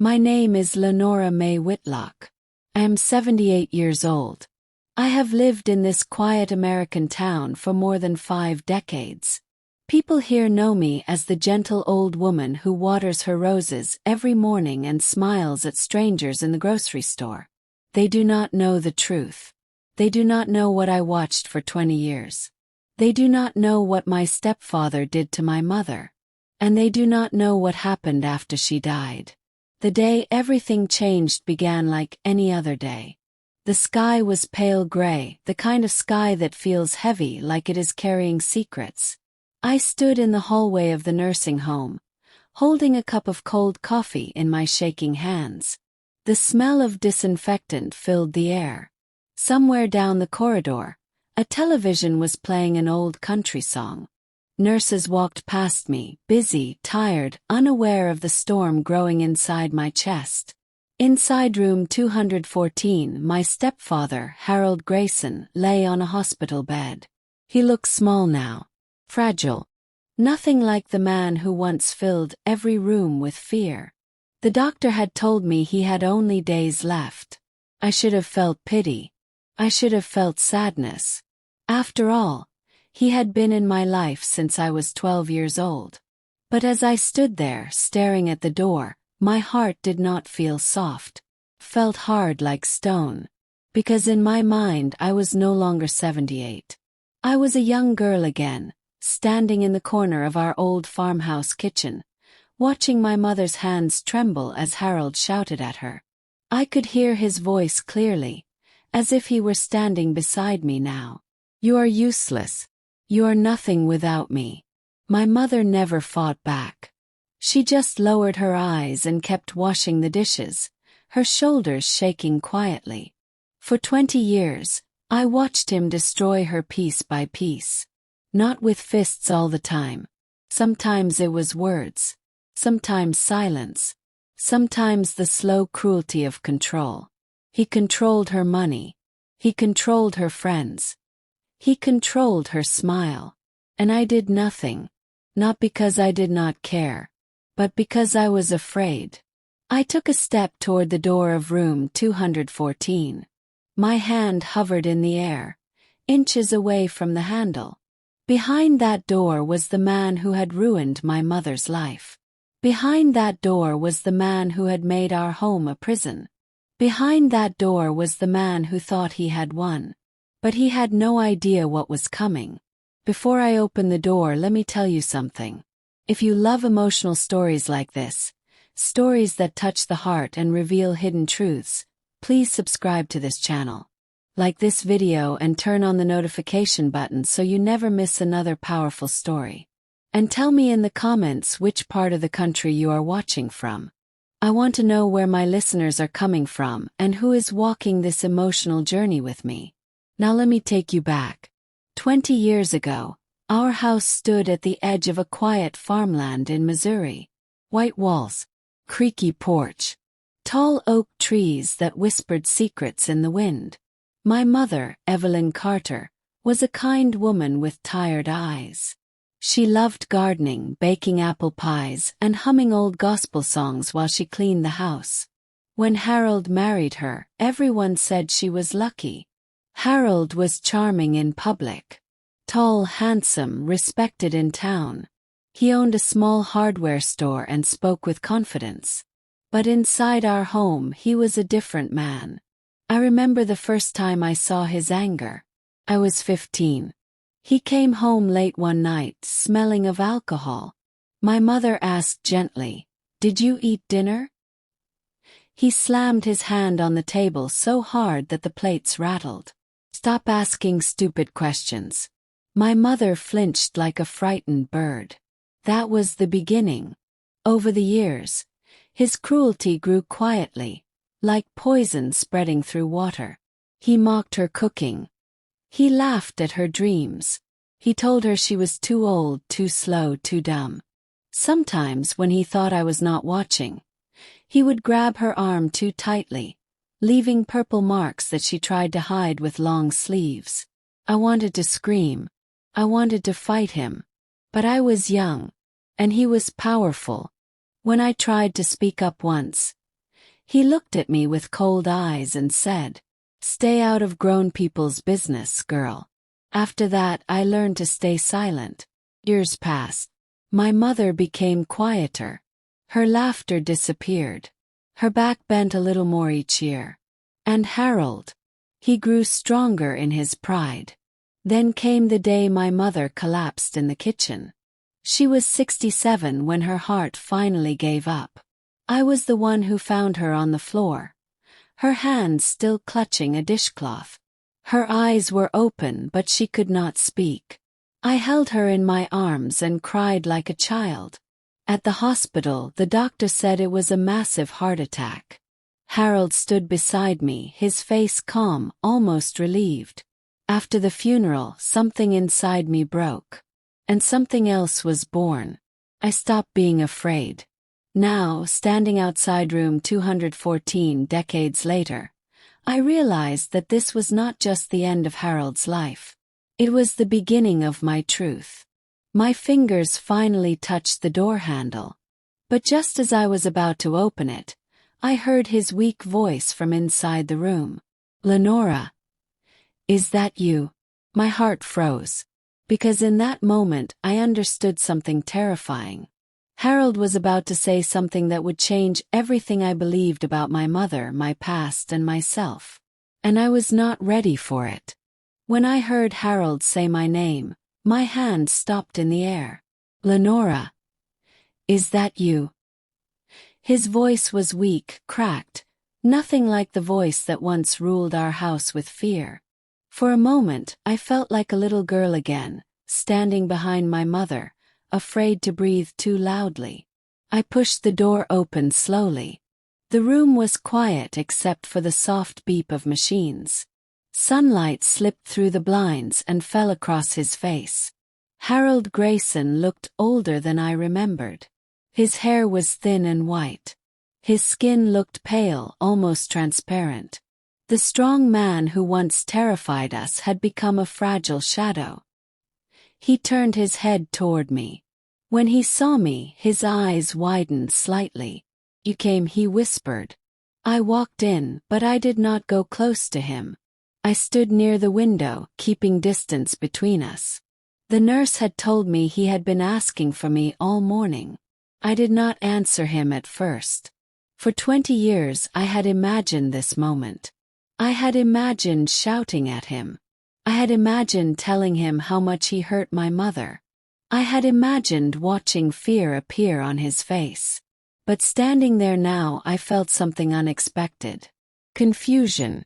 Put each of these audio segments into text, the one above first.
My name is Lenora May Whitlock. I am 78 years old. I have lived in this quiet American town for more than 5 decades. People here know me as the gentle old woman who waters her roses every morning and smiles at strangers in the grocery store. They do not know the truth. They do not know what I watched for 20 years. They do not know what my stepfather did to my mother. And they do not know what happened after she died. The day everything changed began like any other day. The sky was pale gray, the kind of sky that feels heavy, like it is carrying secrets. I stood in the hallway of the nursing home, holding a cup of cold coffee in my shaking hands. The smell of disinfectant filled the air. Somewhere down the corridor, a television was playing an old country song. Nurses walked past me, busy, tired, unaware of the storm growing inside my chest. Inside room 214, my stepfather, Harold Grayson, lay on a hospital bed. He looked small now, fragile. Nothing like the man who once filled every room with fear. The doctor had told me he had only days left. I should have felt pity. I should have felt sadness. After all, he had been in my life since I was 12 years old. But as I stood there, staring at the door, my heart did not feel soft. Felt hard like stone. Because in my mind I was no longer 78. I was a young girl again, standing in the corner of our old farmhouse kitchen, watching my mother's hands tremble as Harold shouted at her. I could hear his voice clearly, as if he were standing beside me now. "You are useless. You are nothing without me." My mother never fought back. She just lowered her eyes and kept washing the dishes, her shoulders shaking quietly. For 20 years, I watched him destroy her piece by piece. Not with fists all the time. Sometimes it was words. Sometimes silence. Sometimes the slow cruelty of control. He controlled her money. He controlled her friends. He controlled her smile. And I did nothing. Not because I did not care, but because I was afraid. I took a step toward the door of room 214. My hand hovered in the air, inches away from the handle. Behind that door was the man who had ruined my mother's life. Behind that door was the man who had made our home a prison. Behind that door was the man who thought he had won. But he had no idea what was coming. Before I open the door, let me tell you something. If you love emotional stories like this, stories that touch the heart and reveal hidden truths, please subscribe to this channel. Like this video and turn on the notification button so you never miss another powerful story. And tell me in the comments which part of the country you are watching from. I want to know where my listeners are coming from and who is walking this emotional journey with me. Now let me take you back. 20 years ago, our house stood at the edge of a quiet farmland in Missouri. White walls, creaky porch, tall oak trees that whispered secrets in the wind. My mother, Evelyn Carter, was a kind woman with tired eyes. She loved gardening, baking apple pies, and humming old gospel songs while she cleaned the house. When Harold married her, everyone said she was lucky. Harold was charming in public. Tall, handsome, respected in town. He owned a small hardware store and spoke with confidence. But inside our home, he was a different man. I remember the first time I saw his anger. I was 15. He came home late one night, smelling of alcohol. My mother asked gently, "Did you eat dinner?" He slammed his hand on the table so hard that the plates rattled. "Stop asking stupid questions." My mother flinched like a frightened bird. That was the beginning. Over the years, his cruelty grew quietly, like poison spreading through water. He mocked her cooking. He laughed at her dreams. He told her she was too old, too slow, too dumb. Sometimes, when he thought I was not watching, he would grab her arm too tightly, leaving purple marks that she tried to hide with long sleeves. I wanted to scream. I wanted to fight him. But I was young, and he was powerful. When I tried to speak up once, He looked at me with cold eyes and said, "Stay out of grown people's business, girl." After that, I learned to stay silent. Years passed. My mother became quieter. Her laughter disappeared. Her back bent a little more each year. And Harold, he grew stronger in his pride. Then came the day my mother collapsed in the kitchen. She was 67 when her heart finally gave up. I was the one who found her on the floor, her hands still clutching a dishcloth. Her eyes were open but she could not speak. I held her in my arms and cried like a child. At the hospital, the doctor said it was a massive heart attack. Harold stood beside me, his face calm, almost relieved. After the funeral, something inside me broke. And something else was born. I stopped being afraid. Now, standing outside room 214 decades later, I realized that this was not just the end of Harold's life. It was the beginning of my truth. My fingers finally touched the door handle. But just as I was about to open it, I heard his weak voice from inside the room. "Lenora, is that you?" My heart froze. Because in that moment I understood something terrifying. Harold was about to say something that would change everything I believed about my mother, my past, and myself. And I was not ready for it. When I heard Harold say my name, my hand stopped in the air. "Lenora, is that you?" His voice was weak, cracked, nothing like the voice that once ruled our house with fear. For a moment, I felt like a little girl again, standing behind my mother, afraid to breathe too loudly. I pushed the door open slowly. The room was quiet except for the soft beep of machines. Sunlight slipped through the blinds and fell across his face. Harold Grayson looked older than I remembered. His hair was thin and white. His skin looked pale, almost transparent. The strong man who once terrified us had become a fragile shadow. He turned his head toward me. When he saw me, his eyes widened slightly. "You came," he whispered. I walked in, but I did not go close to him. I stood near the window, keeping distance between us. The nurse had told me he had been asking for me all morning. I did not answer him at first. For 20 years I had imagined this moment. I had imagined shouting at him. I had imagined telling him how much he hurt my mother. I had imagined watching fear appear on his face. But standing there now, I felt something unexpected. Confusion.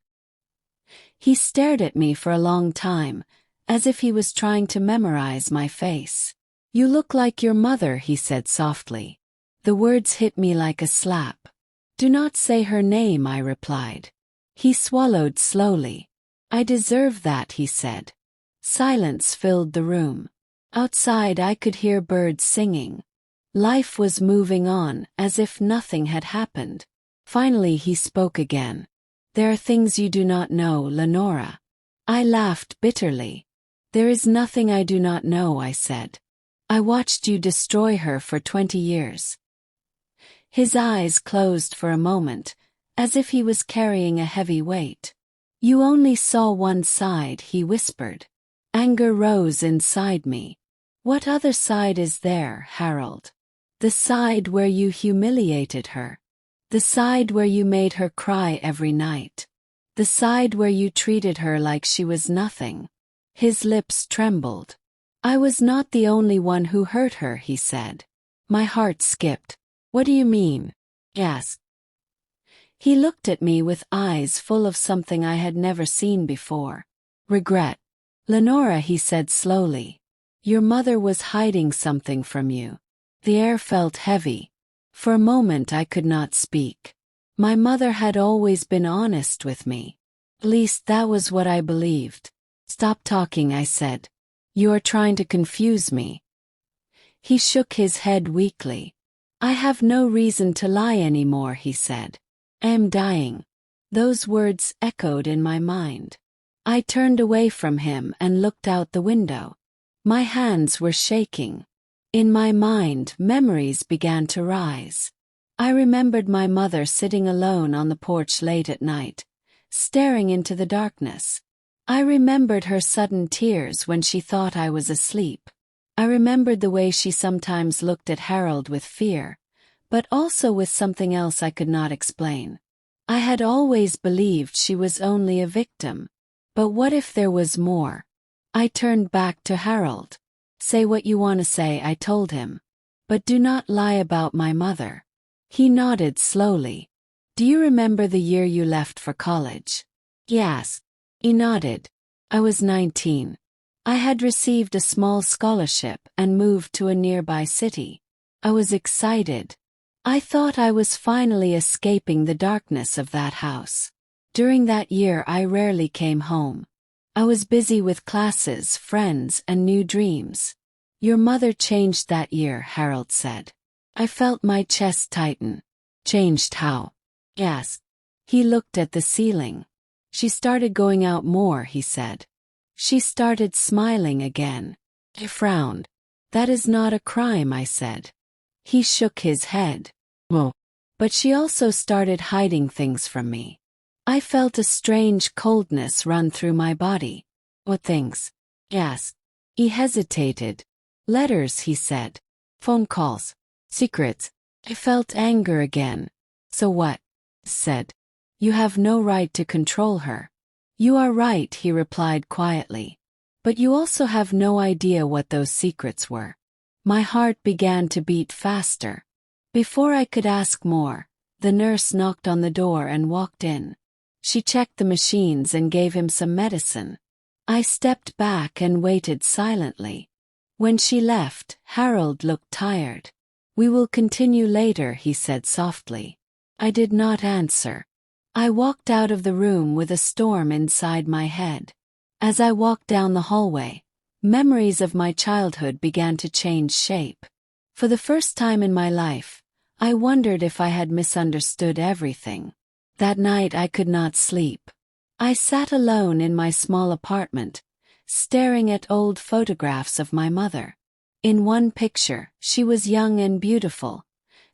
He stared at me for a long time, as if he was trying to memorize my face. "You look like your mother," he said softly. The words hit me like a slap. "Do not say her name," I replied. He swallowed slowly. "I deserve that," he said. Silence filled the room. Outside I could hear birds singing. Life was moving on, as if nothing had happened. Finally he spoke again. "There are things you do not know, Lenora." I laughed bitterly. "There is nothing I do not know," I said. "I watched you destroy her for 20 years. His eyes closed for a moment, as if he was carrying a heavy weight. "You only saw one side," he whispered. Anger rose inside me. "What other side is there, Harold? The side where you humiliated her. The side where you made her cry every night. The side where you treated her like she was nothing." His lips trembled. "I was not the only one who hurt her," he said. My heart skipped. "What do you mean?" I asked. He looked at me with eyes full of something I had never seen before. "Regret. Lenora," he said slowly. "Your mother was hiding something from you." The air felt heavy. For a moment I could not speak. My mother had always been honest with me. At least that was what I believed. "Stop talking," I said. "You are trying to confuse me." He shook his head weakly. "I have no reason to lie anymore," he said. "I am dying." Those words echoed in my mind. I turned away from him and looked out the window. My hands were shaking. In my mind, memories began to rise. I remembered my mother sitting alone on the porch late at night, staring into the darkness. I remembered her sudden tears when she thought I was asleep. I remembered the way she sometimes looked at Harold with fear, but also with something else I could not explain. I had always believed she was only a victim. But what if there was more? I turned back to Harold. Say what you want to say, I told him. But do not lie about my mother. He nodded slowly. Do you remember the year you left for college? Yes. He nodded. I was 19. I had received a small scholarship and moved to a nearby city. I was excited. I thought I was finally escaping the darkness of that house. During that year I rarely came home. I was busy with classes, friends, and new dreams. Your mother changed that year, Harold said. I felt my chest tighten. Changed how? Yes. He looked at the ceiling. She started going out more, he said. She started smiling again. I frowned. That is not a crime, I said. He shook his head. Well, but she also started hiding things from me. I felt a strange coldness run through my body. What things? Yes. He hesitated. Letters, he said. Phone calls. Secrets. I felt anger again. So what? Said. You have no right to control her. You are right, he replied quietly. But you also have no idea what those secrets were. My heart began to beat faster. Before I could ask more, the nurse knocked on the door and walked in. She checked the machines and gave him some medicine. I stepped back and waited silently. When she left, Harold looked tired. We will continue later, he said softly. I did not answer. I walked out of the room with a storm inside my head. As I walked down the hallway, memories of my childhood began to change shape. For the first time in my life, I wondered if I had misunderstood everything. That night I could not sleep. I sat alone in my small apartment, staring at old photographs of my mother. In one picture, she was young and beautiful,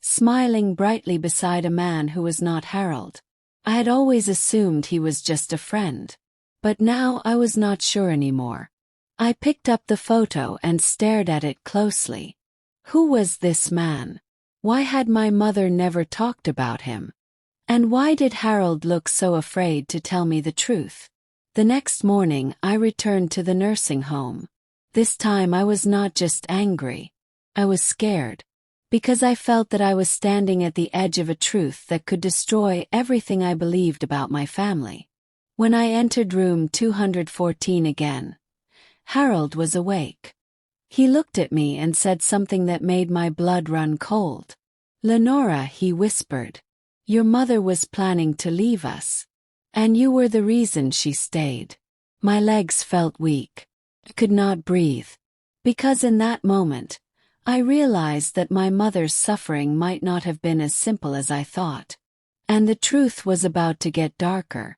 smiling brightly beside a man who was not Harold. I had always assumed he was just a friend. But now I was not sure anymore. I picked up the photo and stared at it closely. Who was this man? Why had my mother never talked about him? And why did Harold look so afraid to tell me the truth? The next morning I returned to the nursing home. This time I was not just angry. I was scared. Because I felt that I was standing at the edge of a truth that could destroy everything I believed about my family. When I entered room 214 again, Harold was awake. He looked at me and said something that made my blood run cold. Lenora, he whispered. Your mother was planning to leave us. And you were the reason she stayed. My legs felt weak. I could not breathe. Because in that moment, I realized that my mother's suffering might not have been as simple as I thought. And the truth was about to get darker.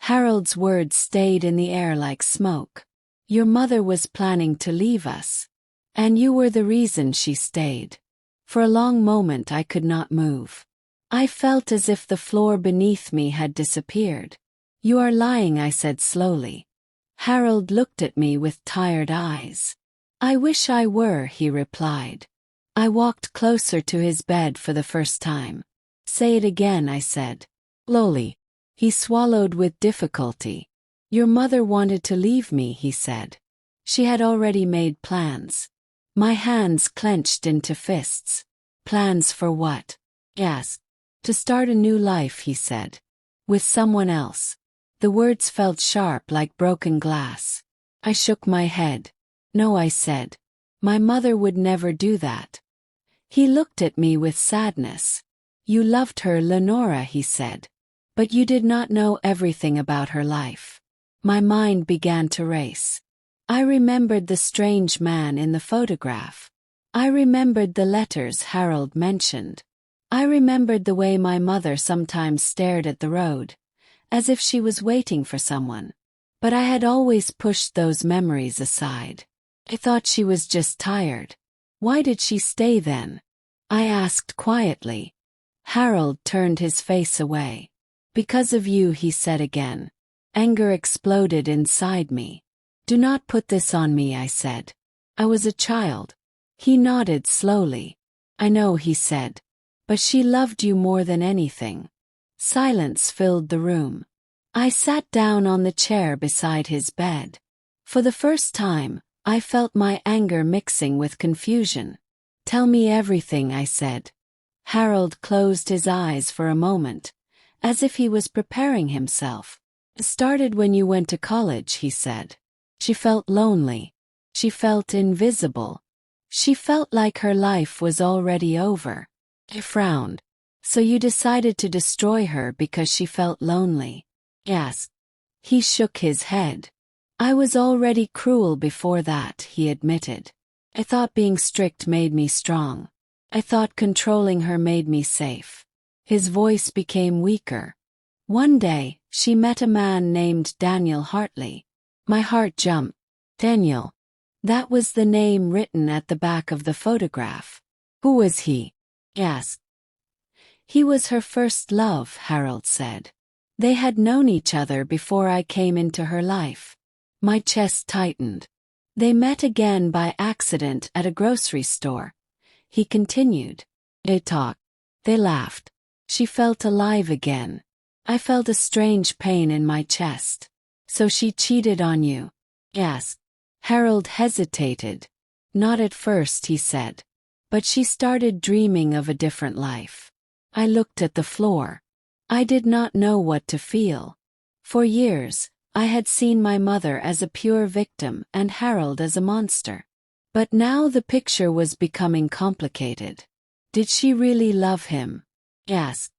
Harold's words stayed in the air like smoke. Your mother was planning to leave us. And you were the reason she stayed. For a long moment I could not move. I felt as if the floor beneath me had disappeared. You are lying, I said slowly. Harold looked at me with tired eyes. I wish I were, he replied. I walked closer to his bed for the first time. Say it again, I said. Slowly. He swallowed with difficulty. Your mother wanted to leave me, he said. She had already made plans. My hands clenched into fists. Plans for what? Yes. To start a new life, he said. With someone else. The words felt sharp like broken glass. I shook my head. No, I said. My mother would never do that. He looked at me with sadness. You loved her, Lenora, he said. But you did not know everything about her life. My mind began to race. I remembered the strange man in the photograph. I remembered the letters Harold mentioned. I remembered the way my mother sometimes stared at the road, as if she was waiting for someone. But I had always pushed those memories aside. I thought she was just tired. Why did she stay then? I asked quietly. Harold turned his face away. Because of you, he said again. Anger exploded inside me. Do not put this on me, I said. I was a child. He nodded slowly. I know, he said. But she loved you more than anything. Silence filled the room. I sat down on the chair beside his bed. For the first time, I felt my anger mixing with confusion. Tell me everything, I said. Harold closed his eyes for a moment, as if he was preparing himself. It started when you went to college, he said. She felt lonely. She felt invisible. She felt like her life was already over. I frowned. So you decided to destroy her because she felt lonely? Yes. He shook his head. I was already cruel before that, he admitted. I thought being strict made me strong. I thought controlling her made me safe. His voice became weaker. One day, she met a man named Daniel Hartley. My heart jumped. Daniel. That was the name written at the back of the photograph. Who was he? Asked. He was her first love, Harold said. They had known each other before I came into her life. My chest tightened. They met again by accident at a grocery store. He continued. They talked. They laughed. She felt alive again. I felt a strange pain in my chest. So she cheated on you? Yes. Harold hesitated. Not at first, he said. But she started dreaming of a different life. I looked at the floor. I did not know what to feel. For years, I had seen my mother as a pure victim and Harold as a monster. But now the picture was becoming complicated. Did she really love him? Yes.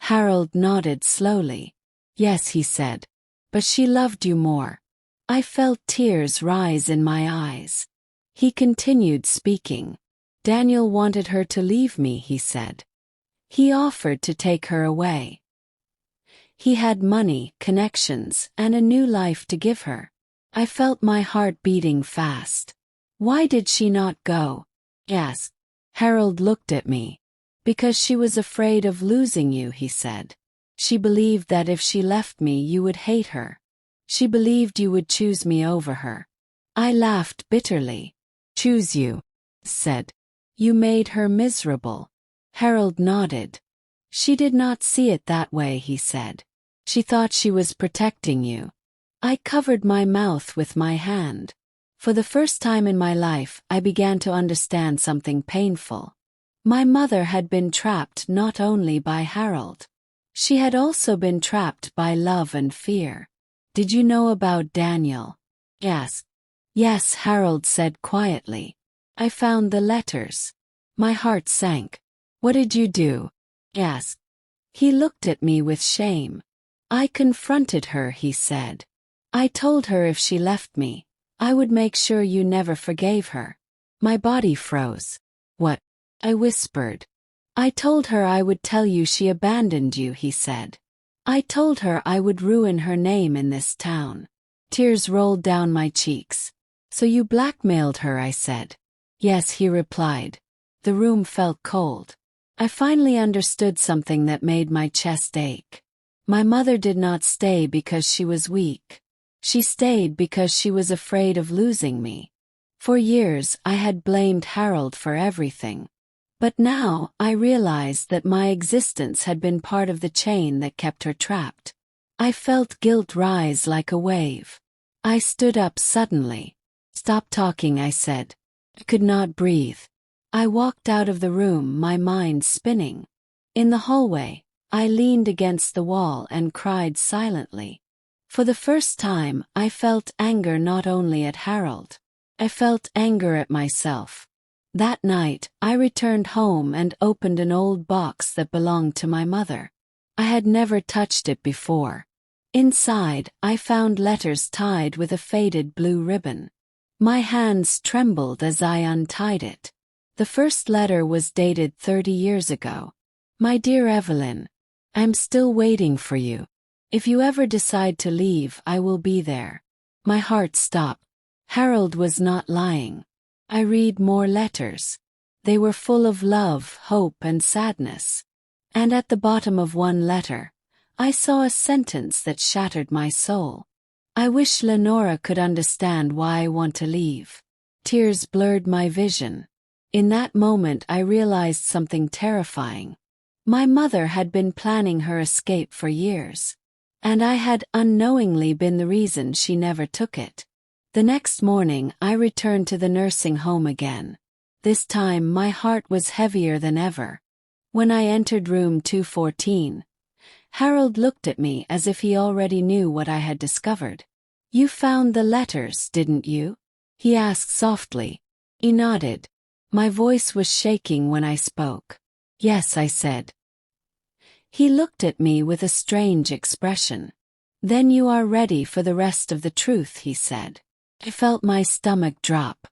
Harold nodded slowly. Yes, he said. But she loved you more. I felt tears rise in my eyes. He continued speaking. Daniel wanted her to leave me, he said. He offered to take her away. He had money, connections, and a new life to give her. I felt my heart beating fast. Why did she not go? Yes. Harold looked at me. Because she was afraid of losing you, he said. She believed that if she left me you would hate her. She believed you would choose me over her. I laughed bitterly. Choose you, said. You made her miserable. Harold nodded. She did not see it that way, he said. She thought she was protecting you. I covered my mouth with my hand. For the first time in my life, I began to understand something painful. My mother had been trapped not only by Harold. She had also been trapped by love and fear. Did you know about Daniel? Yes. Yes, Harold said quietly. I found the letters. My heart sank. What did you do? Yes. He looked at me with shame. I confronted her, he said. I told her if she left me, I would make sure you never forgave her. My body froze. What? I whispered. I told her I would tell you she abandoned you, he said. I told her I would ruin her name in this town. Tears rolled down my cheeks. So you blackmailed her, I said. Yes, he replied. The room felt cold. I finally understood something that made my chest ache. My mother did not stay because she was weak. She stayed because she was afraid of losing me. For years I had blamed Harold for everything. But now I realized that my existence had been part of the chain that kept her trapped. I felt guilt rise like a wave. I stood up suddenly. Stop talking, I said. I could not breathe. I walked out of the room, my mind spinning. In the hallway, I leaned against the wall and cried silently. For the first time, I felt anger not only at Harold. I felt anger at myself. That night, I returned home and opened an old box that belonged to my mother. I had never touched it before. Inside, I found letters tied with a faded blue ribbon. My hands trembled as I untied it. The first letter was dated 30 years ago. My dear Evelyn, I'm still waiting for you. If you ever decide to leave, I will be there. My heart stopped. Harold was not lying. I read more letters. They were full of love, hope, and sadness. And at the bottom of one letter, I saw a sentence that shattered my soul. I wish Lenora could understand why I want to leave. Tears blurred my vision. In that moment I realized something terrifying. My mother had been planning her escape for years. And I had unknowingly been the reason she never took it. The next morning I returned to the nursing home again. This time my heart was heavier than ever. When I entered room 214, Harold looked at me as if he already knew what I had discovered. "You found the letters, didn't you?" he asked softly. I nodded. My voice was shaking when I spoke. "Yes," I said. He looked at me with a strange expression. "Then you are ready for the rest of the truth," he said. I felt my stomach drop,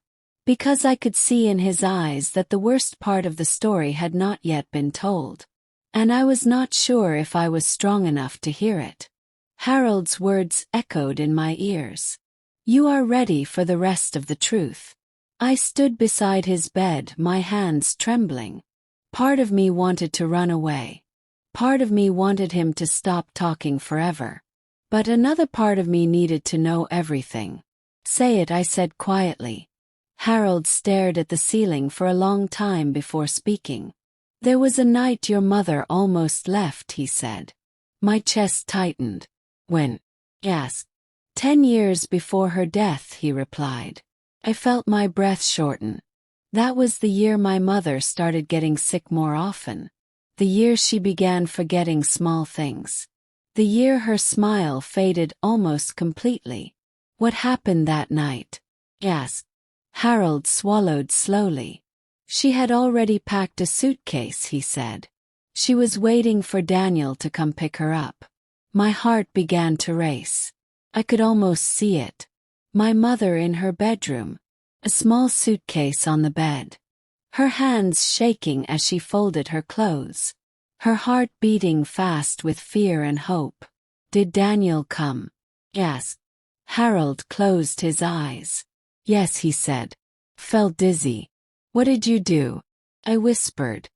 because I could see in his eyes that the worst part of the story had not yet been told. And I was not sure if I was strong enough to hear it. Harold's words echoed in my ears. "You are ready for the rest of the truth." I stood beside his bed, my hands trembling. Part of me wanted to run away. Part of me wanted him to stop talking forever. But another part of me needed to know everything. "Say it," I said quietly. Harold stared at the ceiling for a long time before speaking. "There was a night your mother almost left," he said. My chest tightened. "When?" I asked. 10 years before her death," he replied. I felt my breath shorten. That was the year my mother started getting sick more often. The year she began forgetting small things. The year her smile faded almost completely. "What happened that night?" I asked. Harold swallowed slowly. "She had already packed a suitcase," he said. "She was waiting for Daniel to come pick her up." My heart began to race. I could almost see it. My mother in her bedroom. A small suitcase on the bed. Her hands shaking as she folded her clothes. Her heart beating fast with fear and hope. "Did Daniel come?" I asked. Harold closed his eyes. "Yes," he said. "Felt dizzy." "What did you do?" I whispered.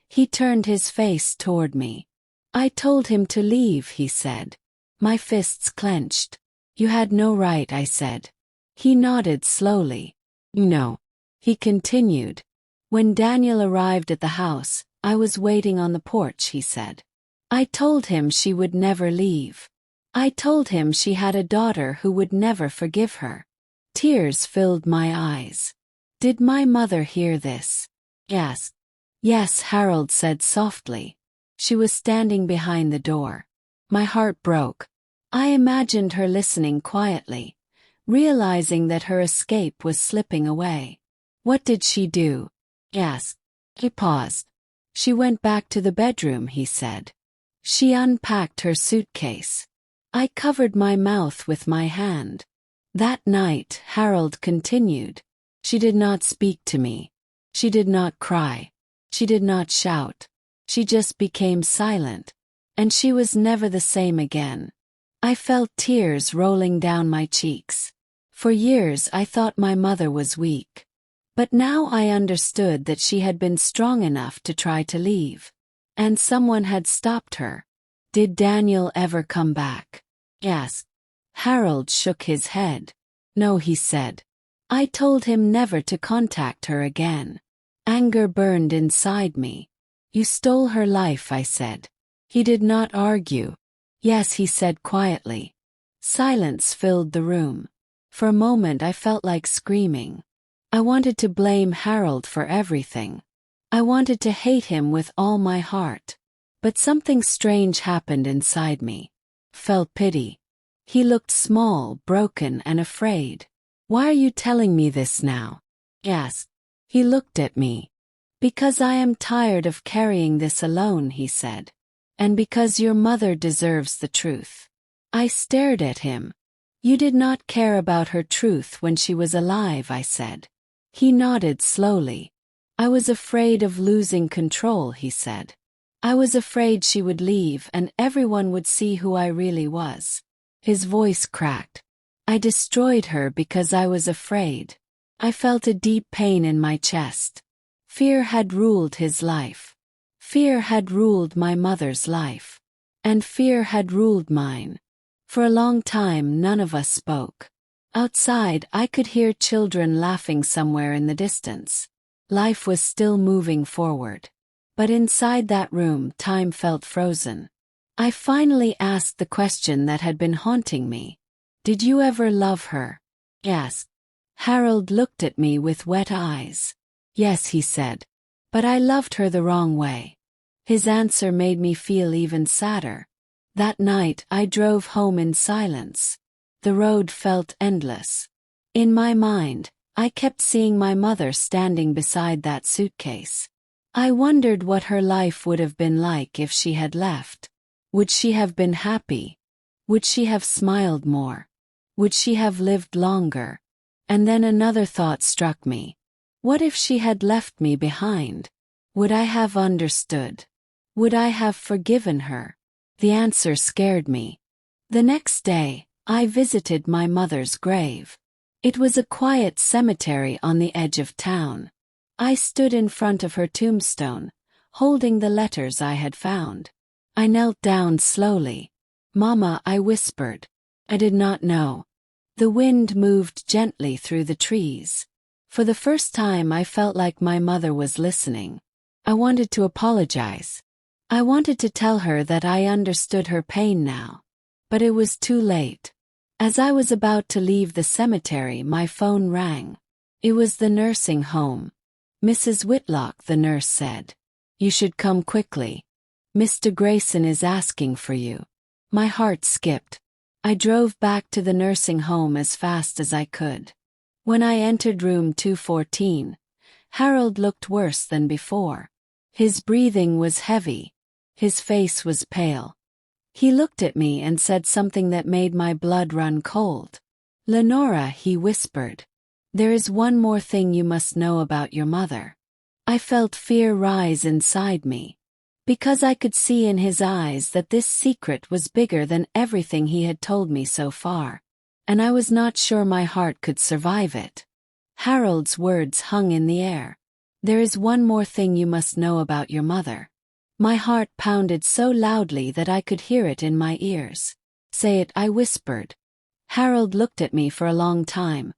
He turned his face toward me. "I told him to leave," he said. My fists clenched. "You had no right," I said. He nodded slowly. "No." He continued. "When Daniel arrived at the house, I was waiting on the porch," he said. "I told him she would never leave. I told him she had a daughter who would never forgive her." Tears filled my eyes. "Did my mother hear this?" I asked. "Yes," Harold said softly. "She was standing behind the door." My heart broke. I imagined her listening quietly, realizing that her escape was slipping away. "What did she do?" I asked. He paused. "She went back to the bedroom," he said. "She unpacked her suitcase." I covered my mouth with my hand. "That night," Harold continued, "she did not speak to me. She did not cry. She did not shout. She just became silent. And she was never the same again." I felt tears rolling down my cheeks. For years I thought my mother was weak. But now I understood that she had been strong enough to try to leave. And someone had stopped her. "Did Daniel ever come back?" I asked. Harold shook his head. "No," he said. "I told him never to contact her again." Anger burned inside me. "You stole her life," I said. He did not argue. "Yes," he said quietly. Silence filled the room. For a moment I felt like screaming. I wanted to blame Harold for everything. I wanted to hate him with all my heart. But something strange happened inside me. Felt pity. He looked small, broken, and afraid. "Why are you telling me this now?" I asked. He looked at me. "Because I am tired of carrying this alone," he said. "And because your mother deserves the truth." I stared at him. "You did not care about her truth when she was alive," I said. He nodded slowly. "I was afraid of losing control," he said. "I was afraid she would leave and everyone would see who I really was." His voice cracked. I destroyed her because I was afraid. I felt a deep pain in my chest. Fear had ruled his life. Fear had ruled my mother's life. And fear had ruled mine. For a long time none of us spoke. Outside I could hear children laughing somewhere in the distance. Life was still moving forward. But inside that room time felt frozen. I finally asked the question that had been haunting me. Did you ever love her? Yes. Harold looked at me with wet eyes. Yes, he said. But I loved her the wrong way. His answer made me feel even sadder. That night I drove home in silence. The road felt endless. In my mind, I kept seeing my mother standing beside that suitcase. I wondered what her life would have been like if she had left. Would she have been happy? Would she have smiled more? Would she have lived longer? And then another thought struck me. What if she had left me behind? Would I have understood? Would I have forgiven her? The answer scared me. The next day, I visited my mother's grave. It was a quiet cemetery on the edge of town. I stood in front of her tombstone, holding the letters I had found. I knelt down slowly. "Mama," I whispered. I did not know. The wind moved gently through the trees. For the first time I felt like my mother was listening. I wanted to apologize. I wanted to tell her that I understood her pain now. But it was too late. As I was about to leave the cemetery, my phone rang. It was the nursing home. "Mrs. Whitlock," the nurse said. "You should come quickly. Mr. Grayson is asking for you." My heart skipped. I drove back to the nursing home as fast as I could. When I entered room 214, Harold looked worse than before. His breathing was heavy. His face was pale. He looked at me and said something that made my blood run cold. "Lenora," he whispered, "there is one more thing you must know about your mother." I felt fear rise inside me. Because I could see in his eyes that this secret was bigger than everything he had told me so far. And I was not sure my heart could survive it. Harold's words hung in the air. "There is one more thing you must know about your mother." My heart pounded so loudly that I could hear it in my ears. "Say it," I whispered. Harold looked at me for a long time,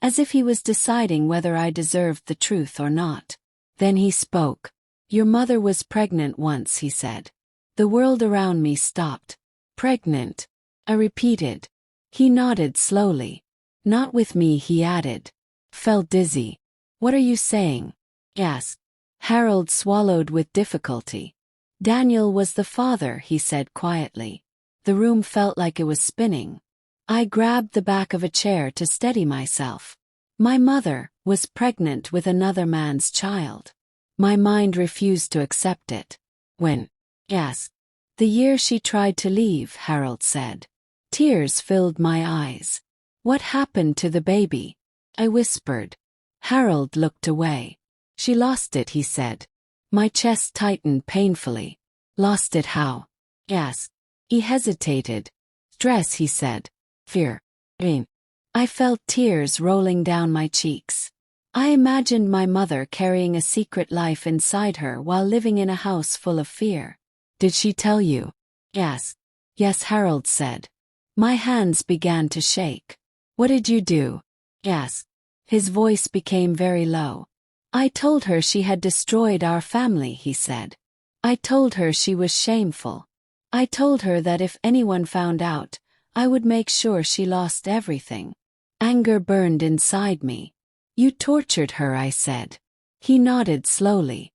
as if he was deciding whether I deserved the truth or not. Then he spoke. "Your mother was pregnant once," he said. The world around me stopped. "Pregnant?" I repeated. He nodded slowly. "Not with me," he added. "Felt dizzy." "What are you saying?" "Yes." Harold swallowed with difficulty. "Daniel was the father," he said quietly. The room felt like it was spinning. I grabbed the back of a chair to steady myself. My mother was pregnant with another man's child. My mind refused to accept it. "When?" "Yes." "The year she tried to leave," Harold said. Tears filled my eyes. "What happened to the baby?" I whispered. Harold looked away. "She lost it," he said. My chest tightened painfully. "Lost it how?" "Yes." He hesitated. "Stress," he said. "Fear." "Pain." I felt tears rolling down my cheeks. I imagined my mother carrying a secret life inside her while living in a house full of fear. "Did she tell you?" "Yes." "Yes," Harold said. My hands began to shake. "What did you do?" "Yes." His voice became very low. "I told her she had destroyed our family," he said. "I told her she was shameful. I told her that if anyone found out, I would make sure she lost everything." Anger burned inside me. "You tortured her," I said. He nodded slowly.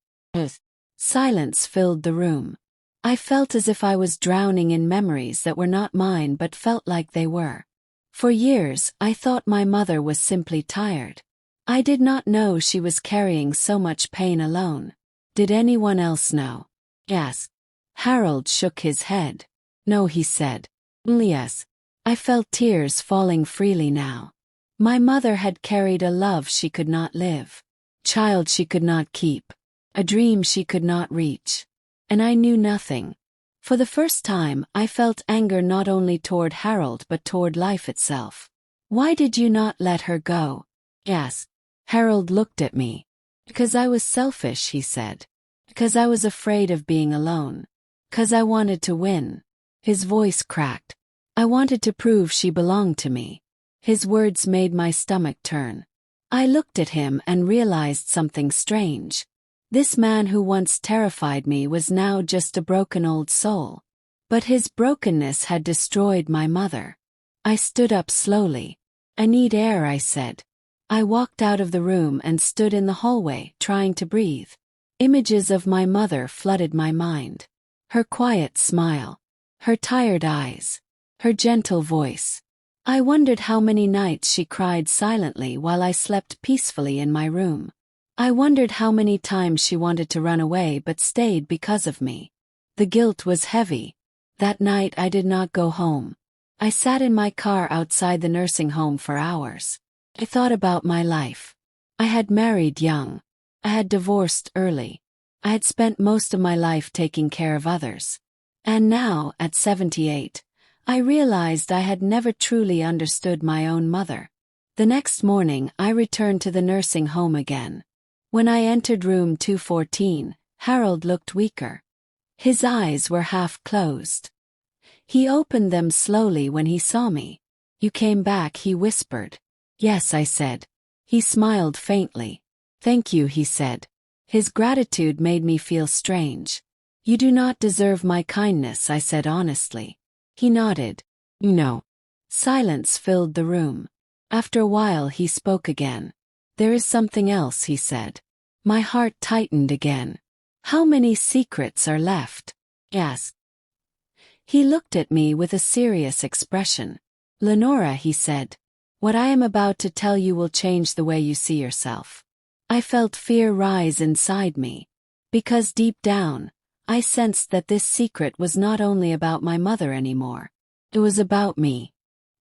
Silence filled the room. I felt as if I was drowning in memories that were not mine but felt like they were. For years, I thought my mother was simply tired. I did not know she was carrying so much pain alone. Did anyone else know? Yes. Harold shook his head. "No," he said. "Yes." I felt tears falling freely now. My mother had carried a love she could not live, child she could not keep, a dream she could not reach. And I knew nothing. For the first time, I felt anger not only toward Harold but toward life itself. Why did you not let her go? Yes. Harold looked at me. Because I was selfish, he said. Because I was afraid of being alone. Because I wanted to win. His voice cracked. I wanted to prove she belonged to me. His words made my stomach turn. I looked at him and realized something strange. This man who once terrified me was now just a broken old soul. But his brokenness had destroyed my mother. I stood up slowly. I need air, I said. I walked out of the room and stood in the hallway, trying to breathe. Images of my mother flooded my mind. Her quiet smile. Her tired eyes. Her gentle voice. I wondered how many nights she cried silently while I slept peacefully in my room. I wondered how many times she wanted to run away but stayed because of me. The guilt was heavy. That night I did not go home. I sat in my car outside the nursing home for hours. I thought about my life. I had married young. I had divorced early. I had spent most of my life taking care of others. And now, at 78, I realized I had never truly understood my own mother. The next morning I returned to the nursing home again. When I entered room 214, Harold looked weaker. His eyes were half closed. He opened them slowly when he saw me. You came back, he whispered. Yes, I said. He smiled faintly. Thank you, he said. His gratitude made me feel strange. You do not deserve my kindness, I said honestly. He nodded. No. Silence filled the room. After a while he spoke again. There is something else, he said. My heart tightened again. How many secrets are left? Asked. He looked at me with a serious expression. Lenora, he said. What I am about to tell you will change the way you see yourself. I felt fear rise inside me. Because deep down, I sensed that this secret was not only about my mother anymore. It was about me.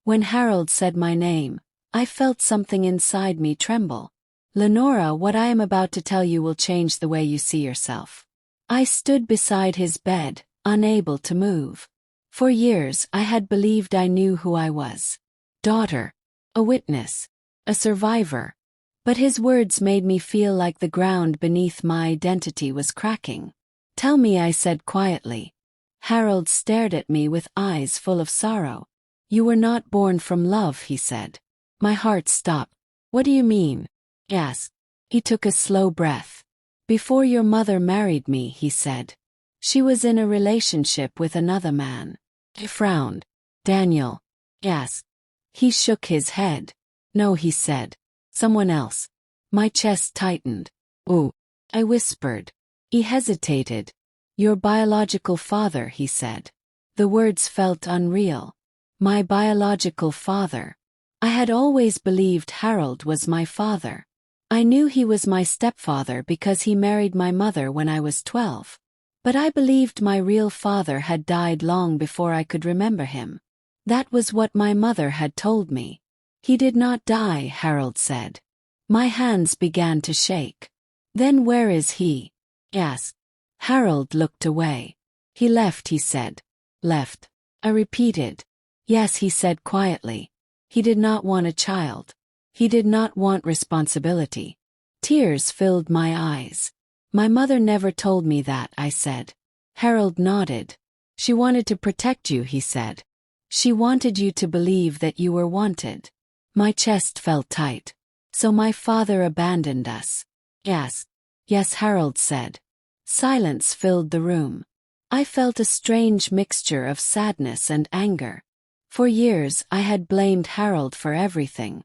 When Harold said my name, I felt something inside me tremble. Lenora, what I am about to tell you will change the way you see yourself. I stood beside his bed, unable to move. For years I had believed I knew who I was. Daughter. A witness. A survivor. But his words made me feel like the ground beneath my identity was cracking. Tell me, I said quietly. Harold stared at me with eyes full of sorrow. You were not born from love, he said. My heart stopped. What do you mean? Asked. He took a slow breath. Before your mother married me, he said. She was in a relationship with another man. I frowned. Daniel. Asked. He shook his head. No, he said. Someone else. My chest tightened. Ooh. I whispered. He hesitated. Your biological father, he said. The words felt unreal. My biological father. I had always believed Harold was my father. I knew he was my stepfather because he married my mother when I was 12. But I believed my real father had died long before I could remember him. That was what my mother had told me. He did not die, Harold said. My hands began to shake. Then where is he? Asked. Harold looked away. He left, he said. Left. I repeated. Yes, he said quietly. He did not want a child. He did not want responsibility. Tears filled my eyes. My mother never told me that, I said. Harold nodded. She wanted to protect you, he said. She wanted you to believe that you were wanted. My chest felt tight. So my father abandoned us. Yes. Yes, Harold said. Silence filled the room. I felt a strange mixture of sadness and anger. For years I had blamed Harold for everything.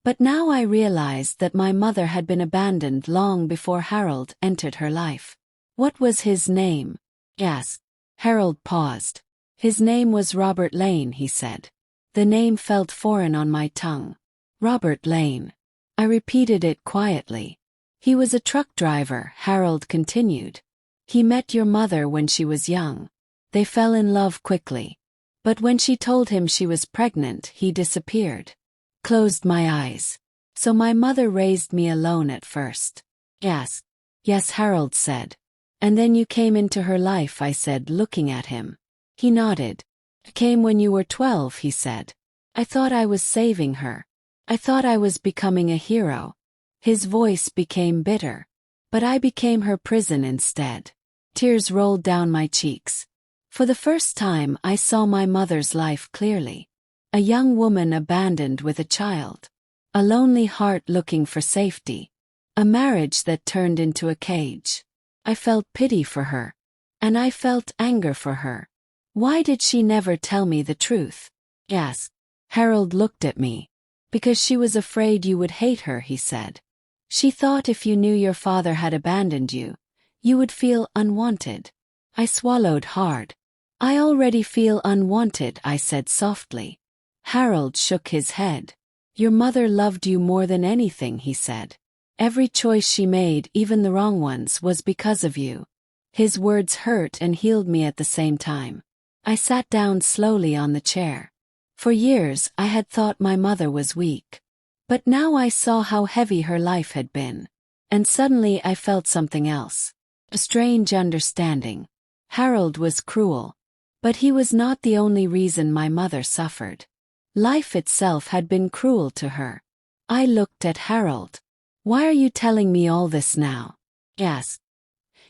But now I realized that my mother had been abandoned long before Harold entered her life. What was his name? Asked. Harold paused. His name was Robert Lane, he said. The name felt foreign on my tongue. Robert Lane. I repeated it quietly. He was a truck driver, Harold continued. He met your mother when she was young. They fell in love quickly. But when she told him she was pregnant, he disappeared. Closed my eyes. So my mother raised me alone at first. Asked. Yes, Harold said. And then you came into her life, I said, looking at him. He nodded. I came when you were 12, he said. I thought I was saving her. I thought I was becoming a hero. His voice became bitter. But I became her prison instead. Tears rolled down my cheeks. For the first time I saw my mother's life clearly. A young woman abandoned with a child. A lonely heart looking for safety. A marriage that turned into a cage. I felt pity for her. And I felt anger for her. Why did she never tell me the truth? Yes. Harold looked at me. Because she was afraid you would hate her, he said. She thought if you knew your father had abandoned you, you would feel unwanted. I swallowed hard. I already feel unwanted, I said softly. Harold shook his head. Your mother loved you more than anything, he said. Every choice she made, even the wrong ones, was because of you. His words hurt and healed me at the same time. I sat down slowly on the chair. For years I had thought my mother was weak. But now I saw how heavy her life had been. And suddenly I felt something else. A strange understanding. Harold was cruel. But he was not the only reason my mother suffered. Life itself had been cruel to her. I looked at Harold. Why are you telling me all this now? Yes.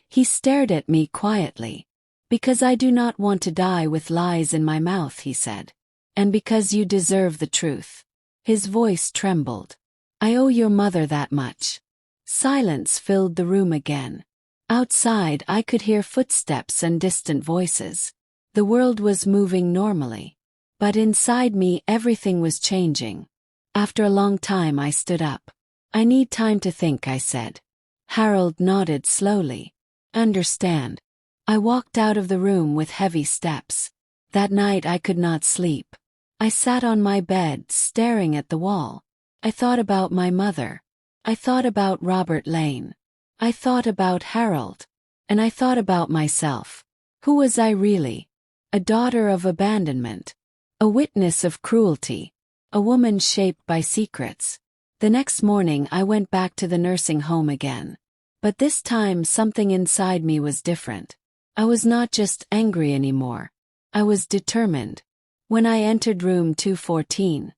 He stared at me quietly. Because I do not want to die with lies in my mouth, he said. And because you deserve the truth. His voice trembled. I owe your mother that much. Silence filled the room again. Outside I could hear footsteps and distant voices. The world was moving normally. But inside me everything was changing. After a long time I stood up. I need time to think, I said. Harold nodded slowly. Understand. I walked out of the room with heavy steps. That night I could not sleep. I sat on my bed, staring at the wall. I thought about my mother. I thought about Robert Lane. I thought about Harold. And I thought about myself. Who was I really? A daughter of abandonment. A witness of cruelty. A woman shaped by secrets. The next morning I went back to the nursing home again. But this time something inside me was different. I was not just angry anymore. I was determined. When I entered room 214,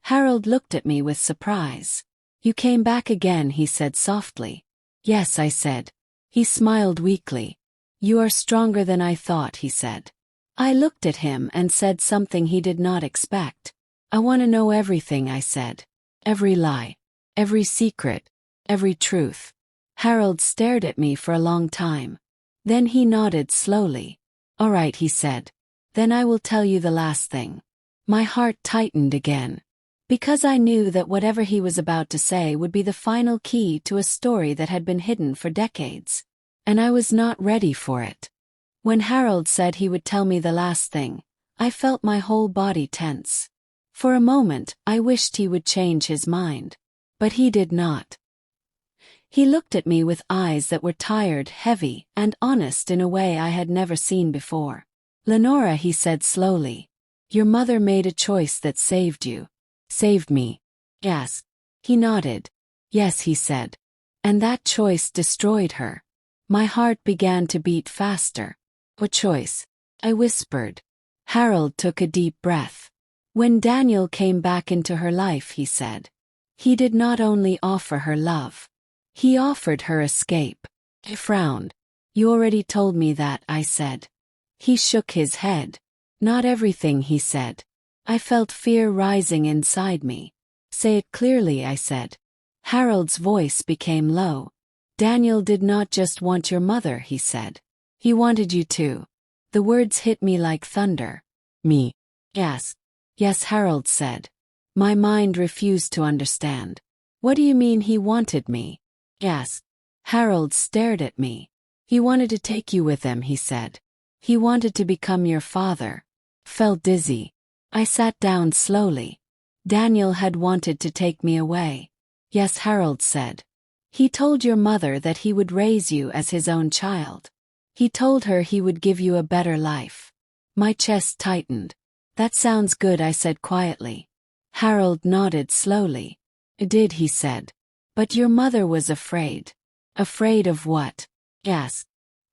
Harold looked at me with surprise. You came back again, he said softly. Yes, I said. He smiled weakly. You are stronger than I thought, he said. I looked at him and said something he did not expect. I want to know everything, I said. Every lie. Every secret. Every truth. Harold stared at me for a long time. Then he nodded slowly. All right, he said. Then I will tell you the last thing. My heart tightened again. Because I knew that whatever he was about to say would be the final key to a story that had been hidden for decades. And I was not ready for it. When Harold said he would tell me the last thing, I felt my whole body tense. For a moment, I wished he would change his mind. But he did not. He looked at me with eyes that were tired, heavy, and honest in a way I had never seen before. Lenora, he said slowly. Your mother made a choice that saved you. Saved me. Yes. He nodded. Yes, he said. And that choice destroyed her. My heart began to beat faster. What choice? I whispered. Harold took a deep breath. When Daniel came back into her life, he said. He did not only offer her love. He offered her escape. I frowned. You already told me that, I said. He shook his head. Not everything, he said. I felt fear rising inside me. Say it clearly, I said. Harold's voice became low. Daniel did not just want your mother, he said. He wanted you too. The words hit me like thunder. Me. Yes. Yes, Harold said. My mind refused to understand. What do you mean he wanted me? Yes. Harold stared at me. He wanted to take you with him, he said. He wanted to become your father. Felt dizzy. I sat down slowly. Daniel had wanted to take me away. Yes, Harold said. He told your mother that he would raise you as his own child. He told her he would give you a better life. My chest tightened. That sounds good, I said quietly. Harold nodded slowly. It did, he said. But your mother was afraid. Afraid of what? Yes.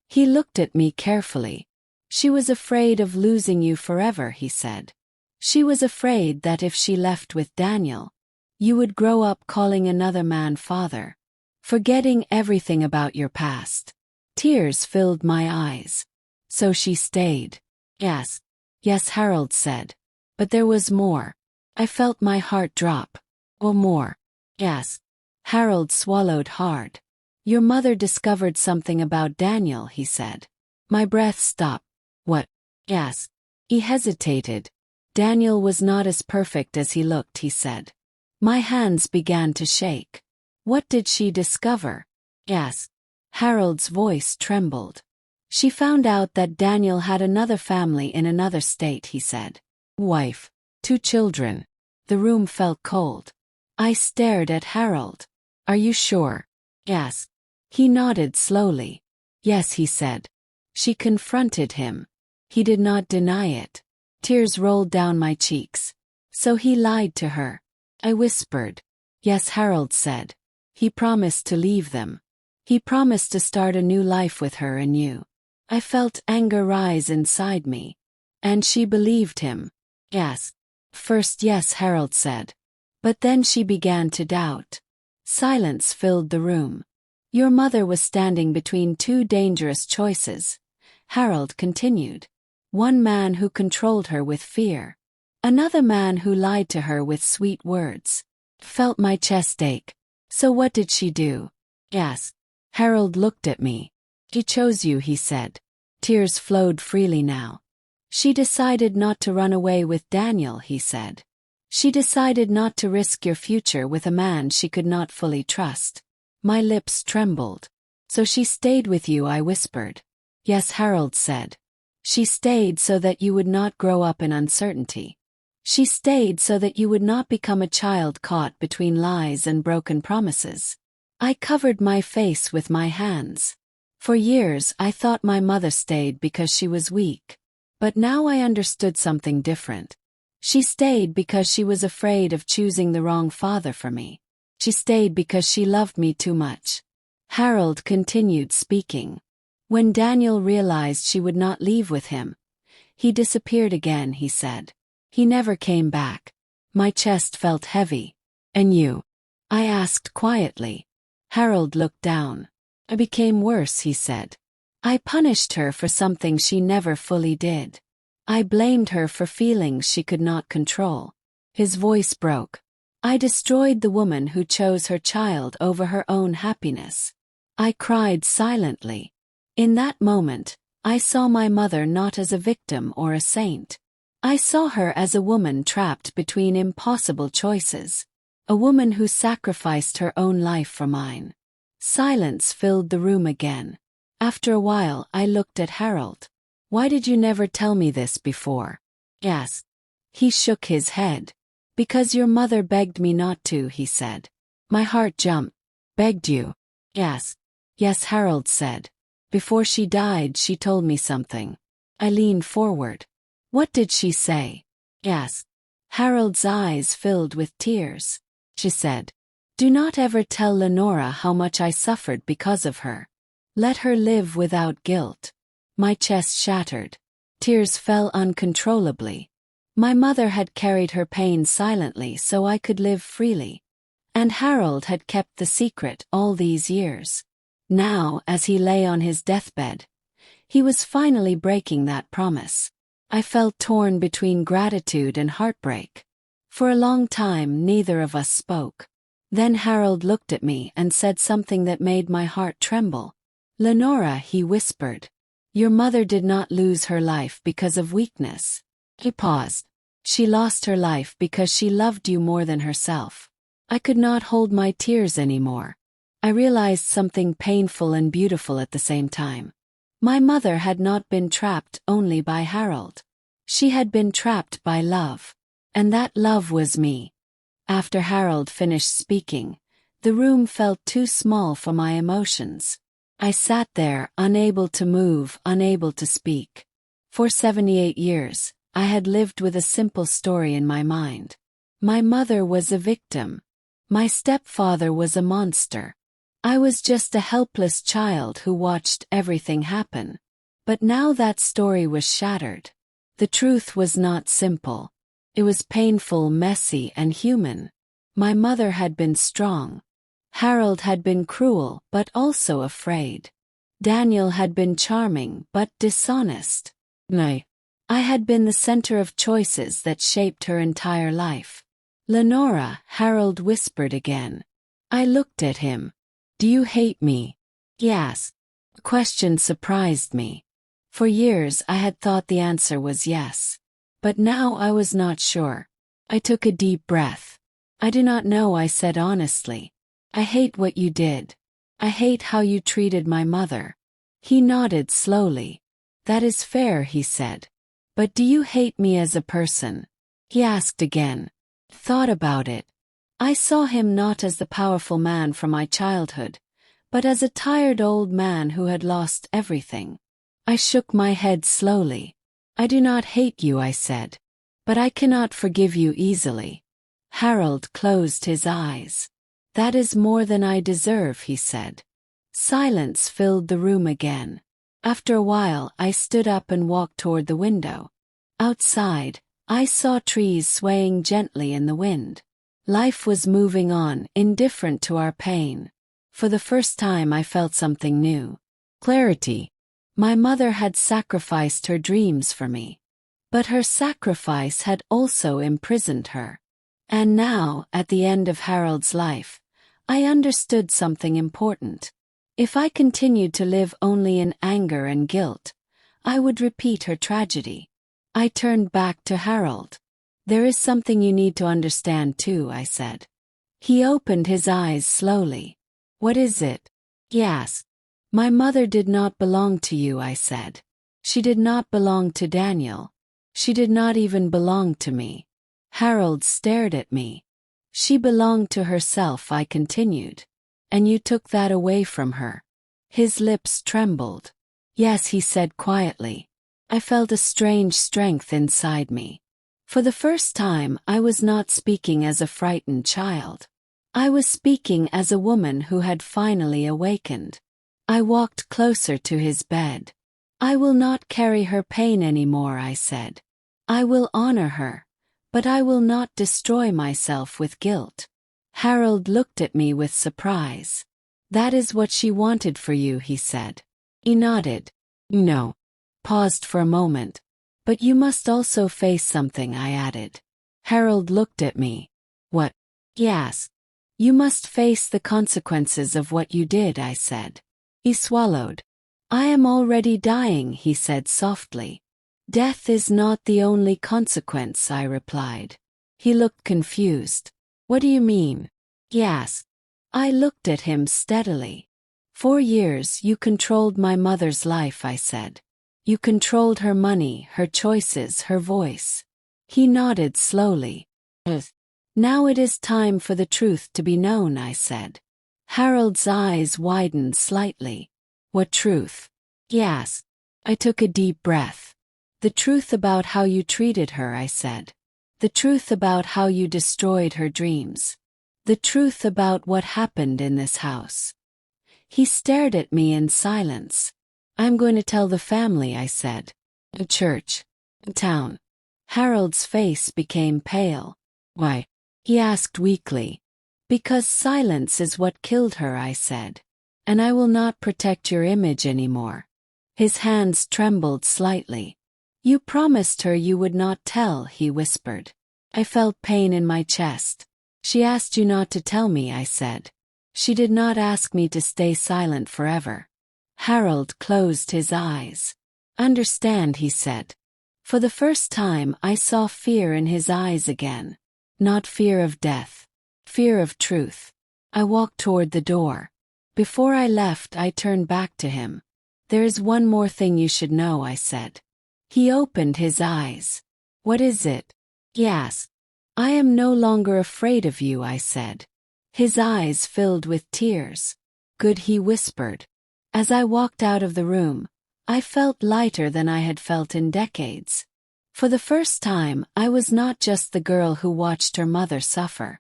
He looked at me carefully. She was afraid of losing you forever, he said. She was afraid that if she left with Daniel, You would grow up calling another man father, forgetting everything about your past. Tears filled my eyes. So she stayed. Yes. Yes, Harold said. But there was more. I felt my heart drop. Or more. Yes. Harold swallowed hard. Your mother discovered something about Daniel, he said. My breath stopped. What? Yes. He hesitated. Daniel was not as perfect as he looked, he said. My hands began to shake. What did she discover? Yes. Harold's voice trembled. She found out that Daniel had another family in another state, he said. Wife. 2 children. The room felt cold. I stared at Harold. Are you sure? Yes. He nodded slowly. Yes, he said. She confronted him. He did not deny it. Tears rolled down my cheeks. So he lied to her. I whispered. Yes, Harold said. He promised to leave them. He promised to start a new life with her and you. I felt anger rise inside me. And she believed him. Yes. First, yes, Harold said. But then she began to doubt. Silence filled the room. Your mother was standing between 2 dangerous choices. Harold continued. One man who controlled her with fear. Another man who lied to her with sweet words. Felt my chest ache. So what did she do? Yes. Harold looked at me. He chose you, he said. Tears flowed freely now. She decided not to run away with Daniel, he said. She decided not to risk your future with a man she could not fully trust. My lips trembled. So she stayed with you, I whispered. Yes, Harold said. She stayed so that you would not grow up in uncertainty. She stayed so that you would not become a child caught between lies and broken promises. I covered my face with my hands. For years I thought my mother stayed because she was weak. But now I understood something different. She stayed because she was afraid of choosing the wrong father for me. She stayed because she loved me too much. Harold continued speaking. When Daniel realized she would not leave with him, he disappeared again, he said. He never came back. My chest felt heavy. And you? I asked quietly. Harold looked down. I became worse, he said. I punished her for something she never fully did. I blamed her for feelings she could not control. His voice broke. I destroyed the woman who chose her child over her own happiness. I cried silently. In that moment, I saw my mother not as a victim or a saint. I saw her as a woman trapped between impossible choices. A woman who sacrificed her own life for mine. Silence filled the room again. After a while, I looked at Harold. Why did you never tell me this before? Yes. He shook his head. Because your mother begged me not to, he said. My heart jumped. Begged you? Yes. Yes, Harold said. Before she died, she told me something. I leaned forward. What did she say? Yes. Harold's eyes filled with tears. She said, do not ever tell Lenora how much I suffered because of her. Let her live without guilt. My chest shattered. Tears fell uncontrollably. My mother had carried her pain silently so I could live freely. And Harold had kept the secret all these years. Now, as he lay on his deathbed, he was finally breaking that promise. I felt torn between gratitude and heartbreak. For a long time, neither of us spoke. Then Harold looked at me and said something that made my heart tremble. Lenora, he whispered. Your mother did not lose her life because of weakness. He paused. She lost her life because she loved you more than herself. I could not hold my tears anymore. I realized something painful and beautiful at the same time. My mother had not been trapped only by Harold. She had been trapped by love. And that love was me. After Harold finished speaking, the room felt too small for my emotions. I sat there, unable to move, unable to speak. For 78 years, I had lived with a simple story in my mind. My mother was a victim. My stepfather was a monster. I was just a helpless child who watched everything happen. But now that story was shattered. The truth was not simple. It was painful, messy, and human. My mother had been strong. Harold had been cruel but also afraid. Daniel had been charming but dishonest. No. I had been the center of choices that shaped her entire life. Lenora, Harold whispered again. I looked at him. Do you hate me? Yes. The question surprised me. For years I had thought the answer was yes. But now I was not sure. I took a deep breath. I do not know, I said honestly. I hate what you did. I hate how you treated my mother. He nodded slowly. That is fair, he said. But do you hate me as a person? He asked again. Thought about it. I saw him not as the powerful man from my childhood, but as a tired old man who had lost everything. I shook my head slowly. I do not hate you, I said. But I cannot forgive you easily. Harold closed his eyes. That is more than I deserve, he said. Silence filled the room again. After a while I stood up and walked toward the window. Outside, I saw trees swaying gently in the wind. Life was moving on, indifferent to our pain. For the first time I felt something new. Clarity. My mother had sacrificed her dreams for me. But her sacrifice had also imprisoned her. And now, at the end of Harold's life, I understood something important. If I continued to live only in anger and guilt, I would repeat her tragedy. I turned back to Harold. There is something you need to understand too, I said. He opened his eyes slowly. What is it? He asked. My mother did not belong to you, I said. She did not belong to Daniel. She did not even belong to me. Harold stared at me. She belonged to herself, I continued. And you took that away from her. His lips trembled. Yes, he said quietly. I felt a strange strength inside me. For the first time, I was not speaking as a frightened child. I was speaking as a woman who had finally awakened. I walked closer to his bed. I will not carry her pain anymore, I said. I will honor her, but I will not destroy myself with guilt. Harold looked at me with surprise. That is what she wanted for you, he said. He nodded. No. Paused for a moment. But you must also face something, I added. Harold looked at me. What? He asked. You must face the consequences of what you did, I said. He swallowed. I am already dying, he said softly. Death is not the only consequence, I replied. He looked confused. What do you mean? He asked. I looked at him steadily. 4 years you controlled my mother's life, I said. You controlled her money, her choices, her voice. He nodded slowly. Now it is time for the truth to be known, I said. Harold's eyes widened slightly. What truth? He asked. I took a deep breath. The truth about how you treated her, I said. The truth about how you destroyed her dreams. The truth about what happened in this house. He stared at me in silence. I'm going to tell the family, I said. A church. A town. Harold's face became pale. Why? He asked weakly. Because silence is what killed her, I said. And I will not protect your image anymore. His hands trembled slightly. You promised her you would not tell, he whispered. I felt pain in my chest. She asked you not to tell me, I said. She did not ask me to stay silent forever. Harold closed his eyes. Understand, he said. For the first time I saw fear in his eyes again. Not fear of death. Fear of truth. I walked toward the door. Before I left, I turned back to him. There is one more thing you should know, I said. He opened his eyes. What is it? He asked. I am no longer afraid of you, I said. His eyes filled with tears. Good, he whispered. As I walked out of the room, I felt lighter than I had felt in decades. For the first time, I was not just the girl who watched her mother suffer.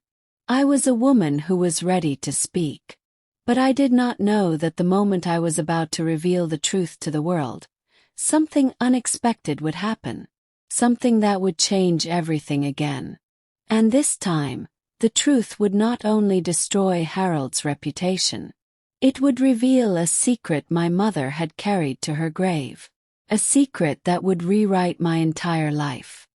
I was a woman who was ready to speak. But I did not know that the moment I was about to reveal the truth to the world, something unexpected would happen. Something that would change everything again. And this time, The truth would not only destroy Harold's reputation. It would reveal a secret my mother had carried to her grave. A secret that would rewrite my entire life.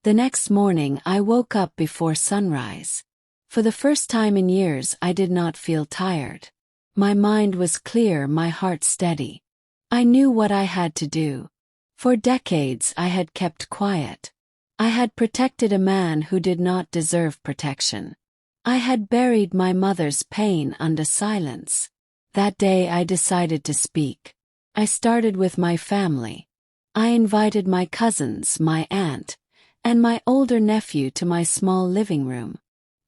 The next morning I woke up before sunrise. For the first time in years I did not feel tired. My mind was clear, my heart steady. I knew what I had to do. For decades I had kept quiet. I had protected a man who did not deserve protection. I had buried my mother's pain under silence. That day I decided to speak. I started with my family. I invited my cousins, my aunt, and my older nephew to my small living room.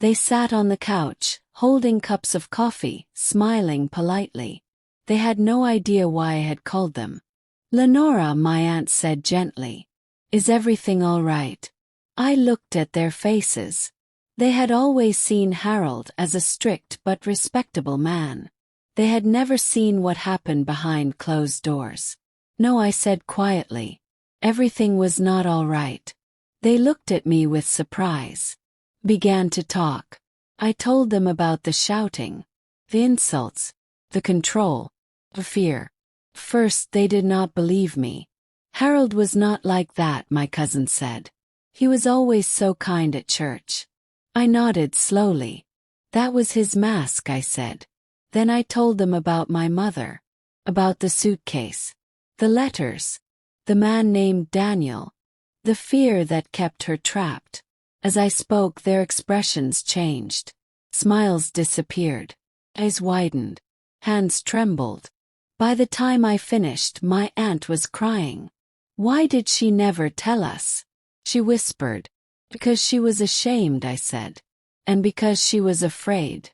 They sat on the couch, holding cups of coffee, smiling politely. They had no idea why I had called them. "Lenora," my aunt said gently. "Is everything all right?" I looked at their faces. They had always seen Harold as a strict but respectable man. They had never seen what happened behind closed doors. "No," I said quietly. Everything was not all right. They looked at me with surprise. Began to talk. I told them about the shouting, the insults, the control, the fear. First they did not believe me. "Harold was not like that," my cousin said. "He was always so kind at church." I nodded slowly. "That was his mask," I said. Then I told them about my mother, about the suitcase, the letters, the man named Daniel, the fear that kept her trapped. As I spoke, their expressions changed. Smiles disappeared. Eyes widened. Hands trembled. By the time I finished, my aunt was crying. "Why did she never tell us?" she whispered. "Because she was ashamed," I said. "And because she was afraid."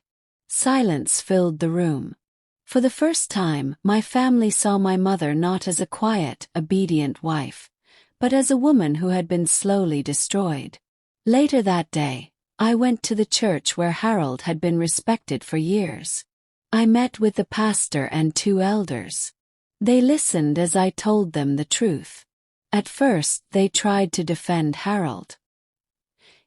Silence filled the room. For the first time, my family saw my mother not as a quiet, obedient wife, but as a woman who had been slowly destroyed. Later that day, I went to the church where Harold had been respected for years. I met with the pastor and 2 elders. They listened as I told them the truth. At first, they tried to defend Harold.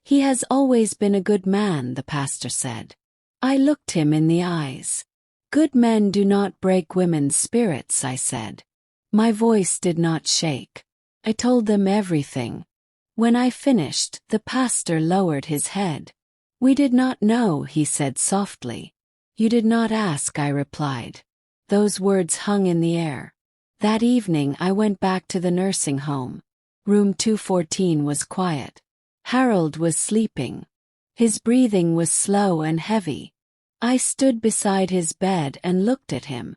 "He has always been a good man," the pastor said. I looked him in the eyes. "Good men do not break women's spirits," I said. My voice did not shake. I told them everything. When I finished, the pastor lowered his head. "We did not know," he said softly. "You did not ask," I replied. Those words hung in the air. That evening I went back to the nursing home. Room 214 was quiet. Harold was sleeping. His breathing was slow and heavy. I stood beside his bed and looked at him.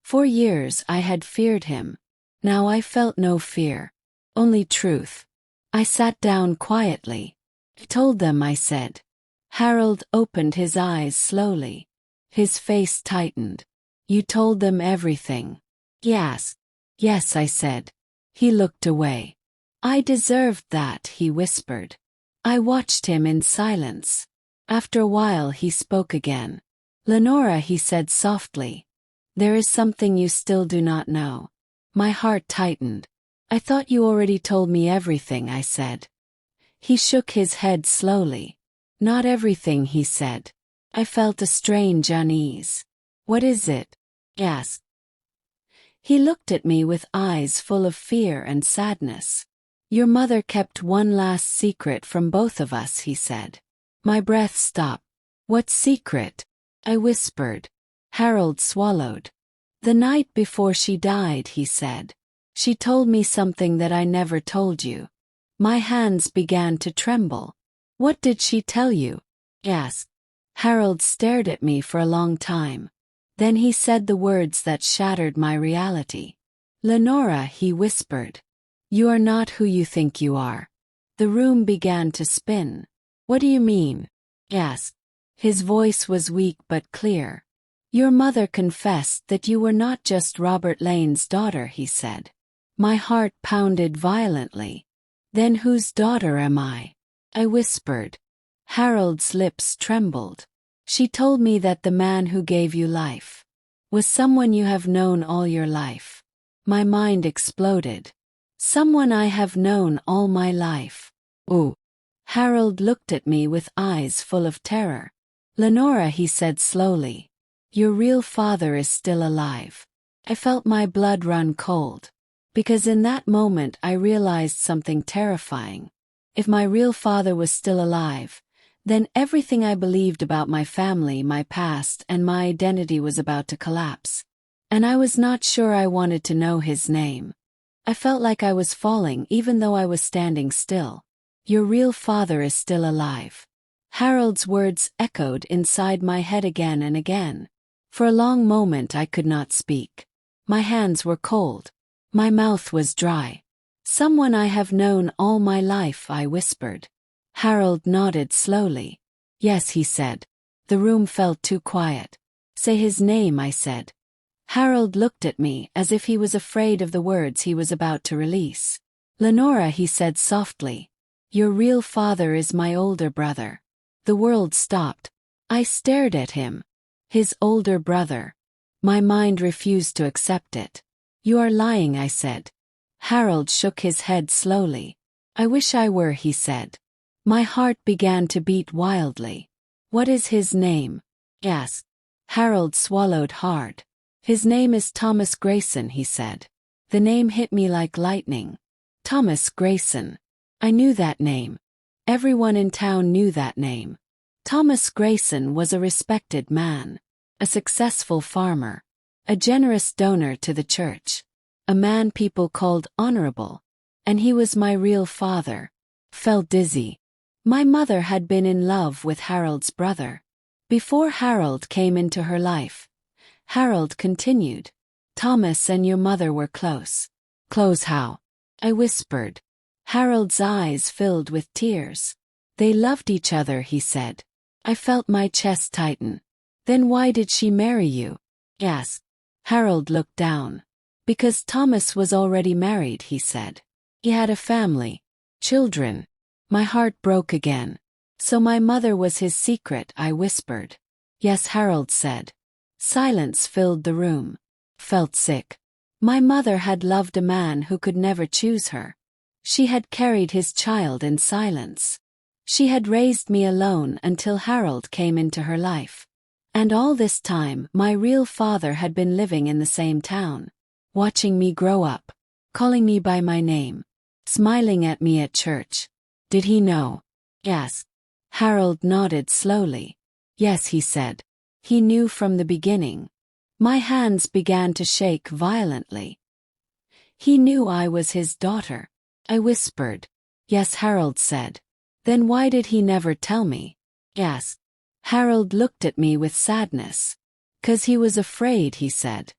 For years I had feared him. Now I felt no fear. Only truth. I sat down quietly. "I told them," I said. Harold opened his eyes slowly. His face tightened. "You told them everything?" "Yes." "Yes," I said. He looked away. "I deserved that," he whispered. I watched him in silence. After a while he spoke again. "Lenora," he said softly. "There is something you still do not know." My heart tightened. "I thought you already told me everything," I said. He shook his head slowly. "Not everything," he said. I felt a strange unease. "What is it?" I asked. He looked at me with eyes full of fear and sadness. "Your mother kept one last secret from both of us," he said. My breath stopped. "What secret?" I whispered. Harold swallowed. "The night before she died," he said. "She told me something that I never told you." My hands began to tremble. "What did she tell you?" I asked. Harold stared at me for a long time. Then he said the words that shattered my reality. "Lenora," he whispered. "You are not who you think you are." The room began to spin. "What do you mean?" I asked. His voice was weak but clear. "Your mother confessed that you were not just Robert Lane's daughter," he said. My heart pounded violently. "Then whose daughter am I?" I whispered. Harold's lips trembled. "She told me that the man who gave you life was someone you have known all your life." My mind exploded. "Someone I have known all my life." "Ooh." Harold looked at me with eyes full of terror. Lenora, he said slowly. Your real father is still alive. I felt my blood run cold. Because in that moment I realized something terrifying. If my real father was still alive, then everything I believed about my family, my past, and my identity was about to collapse. And I was not sure I wanted to know his name. I felt like I was falling even though I was standing still. Your real father is still alive. Harold's words echoed inside my head again and again. For a long moment I could not speak. My hands were cold. My mouth was dry. Someone I have known all my life, I whispered. Harold nodded slowly. Yes, he said. The room felt too quiet. Say his name, I said. Harold looked at me as if he was afraid of the words he was about to release. Lenora, he said softly. Your real father is my older brother. The world stopped. I stared at him. His older brother. My mind refused to accept it. You are lying, I said. Harold shook his head slowly. I wish I were, he said. My heart began to beat wildly. What is his name? I asked. Harold swallowed hard. His name is Thomas Grayson, he said. The name hit me like lightning. Thomas Grayson. I knew that name. Everyone in town knew that name. Thomas Grayson was a respected man. A successful farmer. A generous donor to the church. A man people called honorable. And he was my real father. Felt dizzy. My mother had been in love with Harold's brother. Before Harold came into her life. Harold continued. Thomas and your mother were close. Close how? I whispered. Harold's eyes filled with tears. They loved each other, he said. I felt my chest tighten. Then why did she marry you? I asked. Harold looked down. Because Thomas was already married, he said. He had a family. Children. My heart broke again. So my mother was his secret, I whispered. Yes, Harold said. Silence filled the room. Felt sick. My mother had loved a man who could never choose her. She had carried his child in silence. She had raised me alone until Harold came into her life. And all this time, my real father had been living in the same town. Watching me grow up. Calling me by my name. Smiling at me at church. Did he know? I asked. Harold nodded slowly. Yes, he said. He knew from the beginning. My hands began to shake violently. He knew I was his daughter. I whispered. Yes, Harold said. Then why did he never tell me? I asked. Harold looked at me with sadness. 'Cause he was afraid, he said.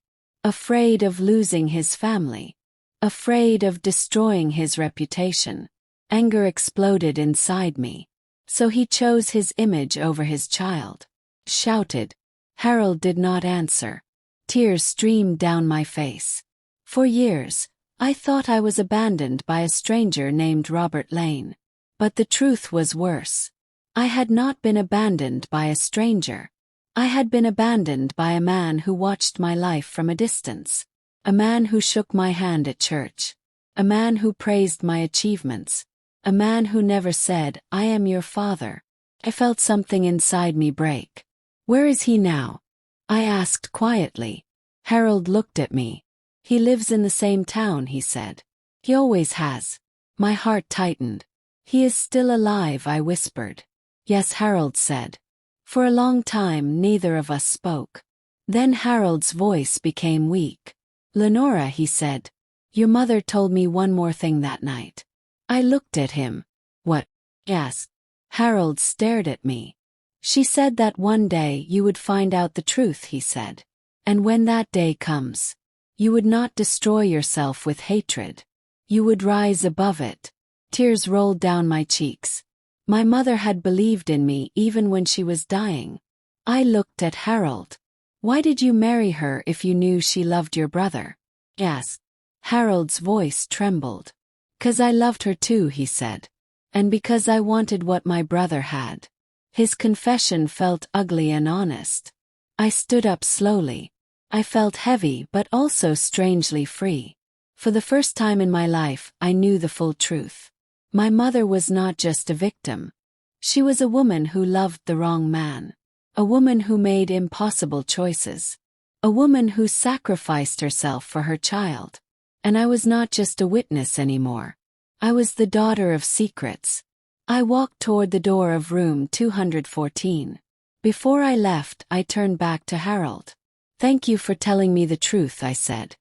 Afraid of losing his family. Afraid of destroying his reputation. Anger exploded inside me. So he chose his image over his child. Shouted. Harold did not answer. Tears streamed down my face. For years, I thought I was abandoned by a stranger named Robert Lane. But the truth was worse. I had not been abandoned by a stranger. I had been abandoned by a man who watched my life from a distance. A man who shook my hand at church. A man who praised my achievements. A man who never said, I am your father. I felt something inside me break. Where is he now? I asked quietly. Harold looked at me. He lives in the same town, he said. He always has. My heart tightened. He is still alive, I whispered. Yes, Harold said. For a long time neither of us spoke. Then Harold's voice became weak. Lenora, he said. Your mother told me one more thing that night. I looked at him. What? I asked. Harold stared at me. She said that one day you would find out the truth, he said. And when that day comes, you would not destroy yourself with hatred. You would rise above it. Tears rolled down my cheeks. My mother had believed in me even when she was dying. I looked at Harold. Why did you marry her if you knew she loved your brother? I asked. Harold's voice trembled. 'Cause I loved her too, he said. And because I wanted what my brother had. His confession felt ugly and honest. I stood up slowly. I felt heavy but also strangely free. For the first time in my life, I knew the full truth. My mother was not just a victim. She was a woman who loved the wrong man. A woman who made impossible choices. A woman who sacrificed herself for her child. And I was not just a witness anymore. I was the daughter of secrets. I walked toward the door of room 214. Before I left, I turned back to Harold. "Thank you for telling me the truth," I said.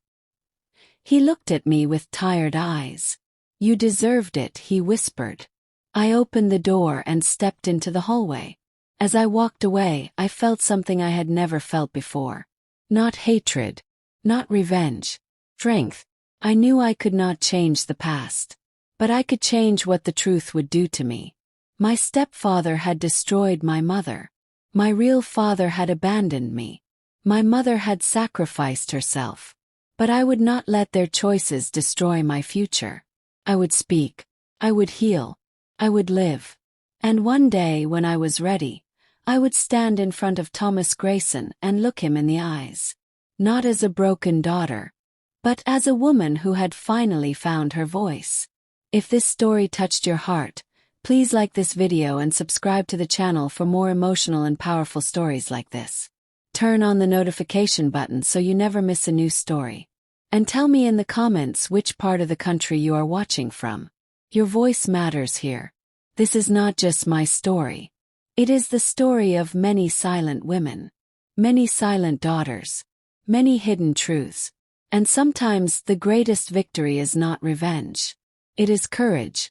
He looked at me with tired eyes. "You deserved it," he whispered. I opened the door and stepped into the hallway. As I walked away, I felt something I had never felt before. Not hatred. Not revenge. Strength. I knew I could not change the past. But I could change what the truth would do to me. My stepfather had destroyed my mother. My real father had abandoned me. My mother had sacrificed herself. But I would not let their choices destroy my future. I would speak. I would heal. I would live. And one day, when I was ready, I would stand in front of Thomas Grayson and look him in the eyes. Not as a broken daughter, but as a woman who had finally found her voice. If this story touched your heart, please like this video and subscribe to the channel for more emotional and powerful stories like this. Turn on the notification button so you never miss a new story. And tell me in the comments which part of the country you are watching from. Your voice matters here. This is not just my story. It is the story of many silent women. Many silent daughters. Many hidden truths. And sometimes the greatest victory is not revenge. It is courage.